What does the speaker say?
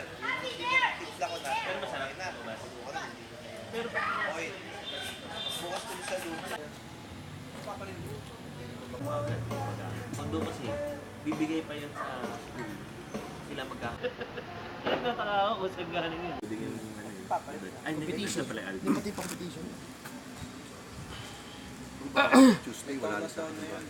sir. Pizza ko na. Pero masarap na. Pero okay. Bukas ko sa doon. Papalit mo. Pag doon kasi, bibigay pa yun sa school. Sila Kaya nataka ako kung saan galing yun. Bibigyan mo ano yun. Ay, competition pala. Hindi pati pa competition. Tuesday, wala na sa akin.